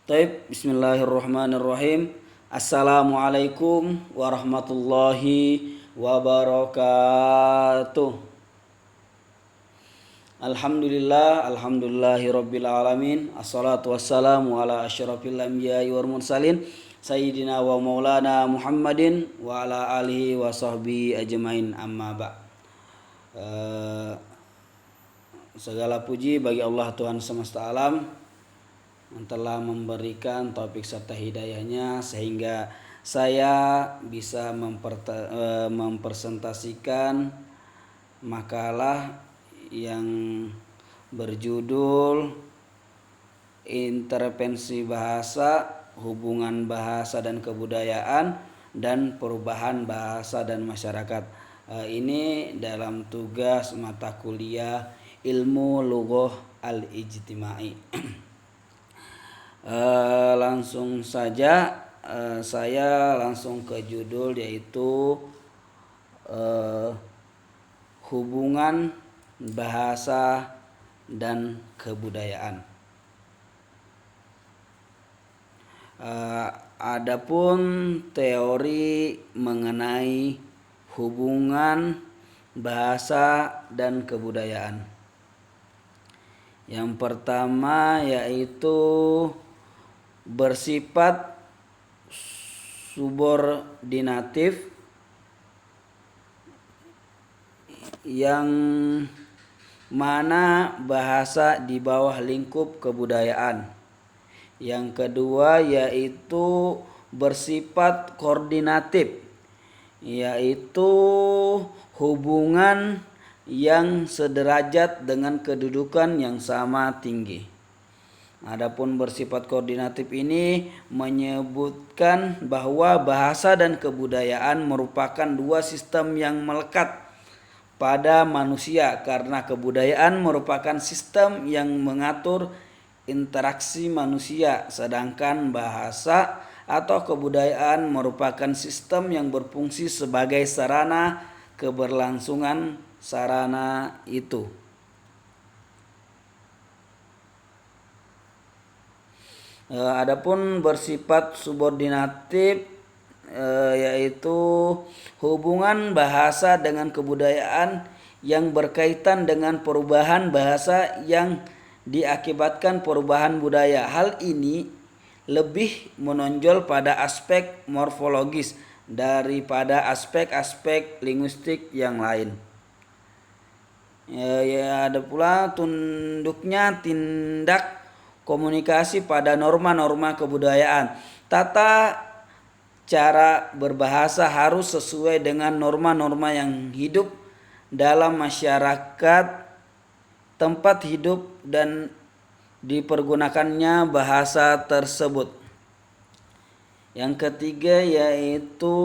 Taib, bismillahirrahmanirrahim. Assalamualaikum warahmatullahi wabarakatuh. Alhamdulillahi rabbil alamin. Assalatu wassalamu ala asyrafil anbiya'i wal mursalin sayyidina wa maulana Muhammadin wa ala alihi wa sahbihi ajmain, amma ba'. Eh, Segala puji bagi Allah Tuhan semesta alam yang telah memberikan taufik serta hidayahnya sehingga saya bisa mempresentasikan makalah yang berjudul Intervensi Bahasa, Hubungan Bahasa dan Kebudayaan, dan Perubahan Bahasa dan Masyarakat. Ini dalam tugas mata kuliah Ilmu Lughah Al-Ijtimai. Langsung saja saya langsung ke judul, yaitu hubungan bahasa dan kebudayaan. Adapun teori mengenai hubungan bahasa dan kebudayaan. Yang pertama yaitu bersifat subordinatif, yang mana bahasa di bawah lingkup kebudayaan. Yang kedua yaitu bersifat koordinatif, yaitu hubungan yang sederajat dengan kedudukan yang sama tinggi. Adapun bersifat koordinatif ini menyebutkan bahwa bahasa dan kebudayaan merupakan dua sistem yang melekat pada manusia, karena kebudayaan merupakan sistem yang mengatur interaksi manusia, sedangkan bahasa atau kebudayaan merupakan sistem yang berfungsi sebagai sarana keberlangsungan sarana itu. Adapun bersifat subordinatif yaitu hubungan bahasa dengan kebudayaan yang berkaitan dengan perubahan bahasa yang diakibatkan perubahan budaya. Hal ini lebih menonjol pada aspek morfologis daripada aspek-aspek linguistik yang lain. Ada pula tunduknya tindak komunikasi pada norma-norma kebudayaan. Tata cara berbahasa harus sesuai dengan norma-norma yang hidup dalam masyarakat tempat hidup dan dipergunakannya bahasa tersebut. Yang ketiga yaitu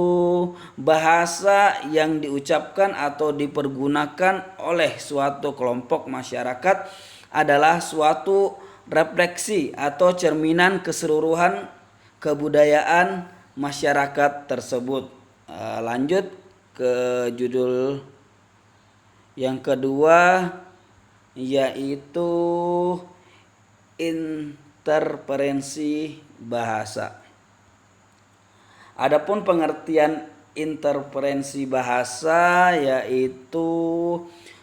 bahasa yang diucapkan atau dipergunakan oleh suatu kelompok masyarakat adalah suatu refleksi atau cerminan keseluruhan kebudayaan masyarakat tersebut. Lanjut ke judul yang kedua yaitu interferensi bahasa. Adapun pengertian interferensi bahasa yaitu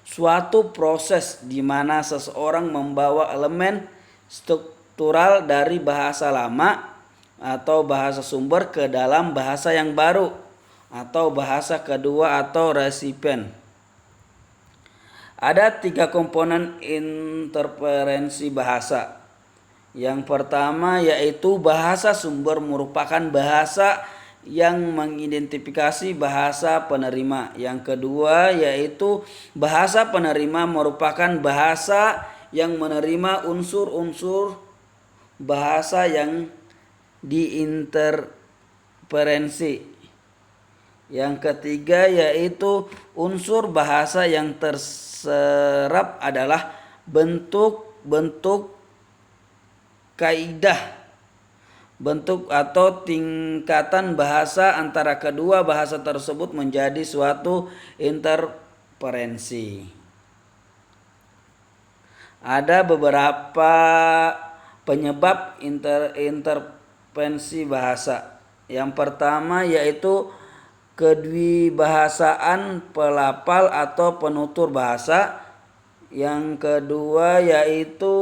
suatu proses di mana seseorang membawa elemen struktural dari bahasa lama atau bahasa sumber ke dalam bahasa yang baru atau bahasa kedua atau resipien. Ada 3 komponen interferensi bahasa. Yang pertama yaitu bahasa sumber, merupakan bahasa yang mengidentifikasi bahasa penerima. Yang kedua yaitu bahasa penerima, merupakan bahasa yang menerima unsur-unsur bahasa yang diinterferensi. Yang ketiga yaitu unsur bahasa yang terserap adalah bentuk-bentuk kaidah, bentuk atau tingkatan bahasa antara kedua bahasa tersebut menjadi suatu interferensi. Ada beberapa penyebab intervensi bahasa. Yang pertama yaitu kedwibahasaan pelapal atau penutur bahasa. Yang kedua yaitu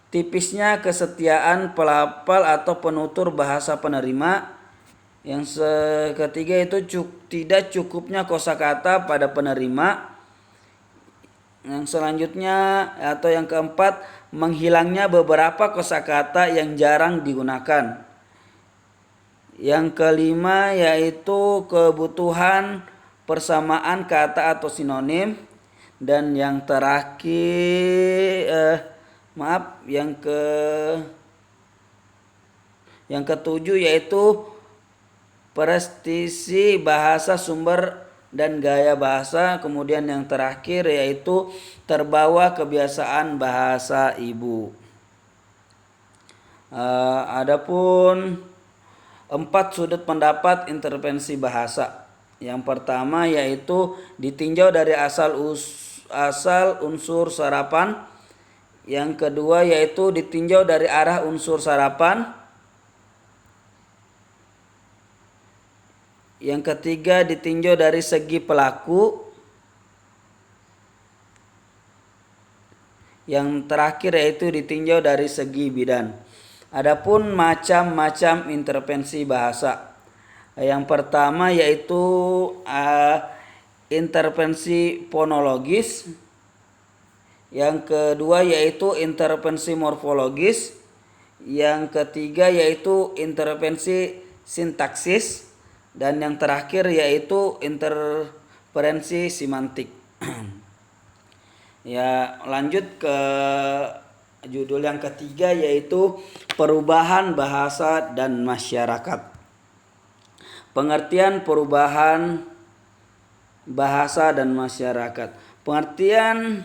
tipisnya kesetiaan pelapal atau penutur bahasa penerima. Yang ketiga itu tidak cukupnya kosakata pada penerima. Yang selanjutnya atau yang keempat, menghilangnya beberapa kosakata yang jarang digunakan. Yang kelima yaitu kebutuhan persamaan kata atau sinonim. Dan yang terakhir yang ketujuh yaitu prestisi bahasa, sumber dan gaya bahasa. Kemudian yang terakhir yaitu terbawa kebiasaan bahasa ibu. Adapun 4 sudut pendapat intervensi bahasa. Yang pertama yaitu ditinjau dari asal unsur sarapan. Yang kedua yaitu ditinjau dari arah unsur sarapan. Yang ketiga ditinjau dari segi pelaku. Yang terakhir yaitu ditinjau dari segi bidan. Adapun macam-macam intervensi bahasa. Yang pertama yaitu intervensi fonologis. Yang kedua yaitu intervensi morfologis. Yang ketiga yaitu intervensi sintaksis. Dan yang terakhir yaitu interferensi semantik. Ya, lanjut ke judul yang ketiga yaitu perubahan bahasa dan masyarakat. Pengertian perubahan bahasa dan masyarakat. Pengertian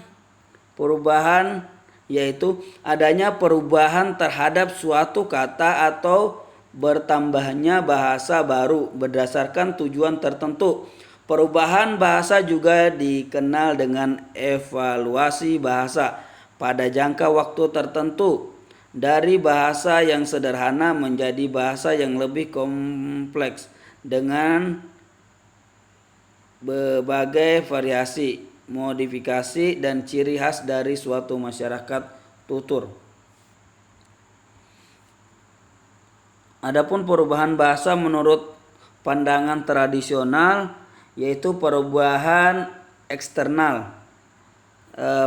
perubahan yaitu adanya perubahan terhadap suatu kata atau bertambahnya bahasa baru berdasarkan tujuan tertentu. Perubahan bahasa juga dikenal dengan evaluasi bahasa pada jangka waktu tertentu, dari bahasa yang sederhana menjadi bahasa yang lebih kompleks dengan berbagai variasi, modifikasi dan ciri khas dari suatu masyarakat tutur. Adapun perubahan bahasa menurut pandangan tradisional yaitu perubahan eksternal.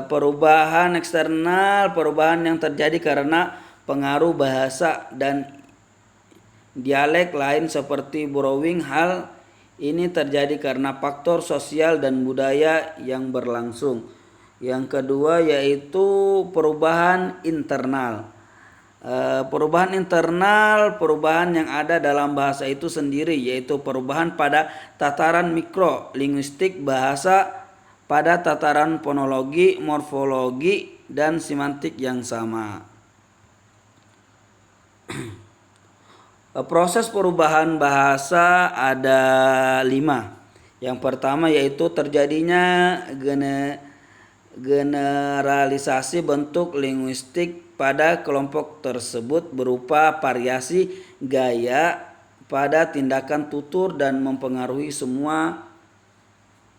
Perubahan eksternal, perubahan yang terjadi karena pengaruh bahasa dan dialek lain seperti borrowing. Hal ini terjadi karena faktor sosial dan budaya yang berlangsung. Yang kedua yaitu perubahan internal. Perubahan internal, perubahan yang ada dalam bahasa itu sendiri, yaitu perubahan pada tataran mikro linguistik bahasa, pada tataran fonologi, morfologi, dan semantik yang sama. Proses perubahan bahasa ada 5. Yang pertama yaitu terjadinya generalisasi bentuk linguistik pada kelompok tersebut berupa variasi gaya pada tindakan tutur dan mempengaruhi semua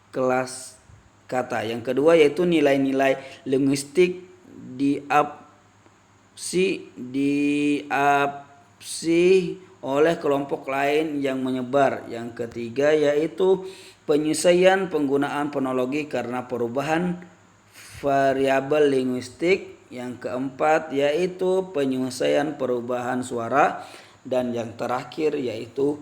kelas kata. Yang kedua yaitu nilai-nilai linguistik diabsi oleh kelompok lain yang menyebar. Yang ketiga yaitu penyesuaian penggunaan fonologi karena perubahan variabel linguistik. Yang keempat yaitu penyelesaian perubahan suara. Dan yang terakhir yaitu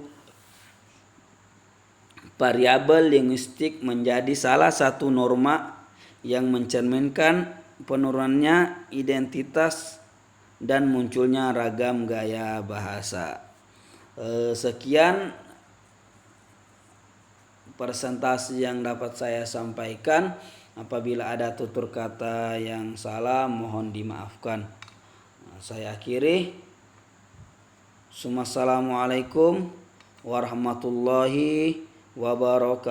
variabel linguistik menjadi salah satu norma yang mencerminkan penurunannya identitas dan munculnya ragam gaya bahasa. Sekian presentasi yang dapat saya sampaikan. Apabila ada tutur kata yang salah mohon dimaafkan. Saya akhiri. Assalamualaikum warahmatullahi wabarakatuh.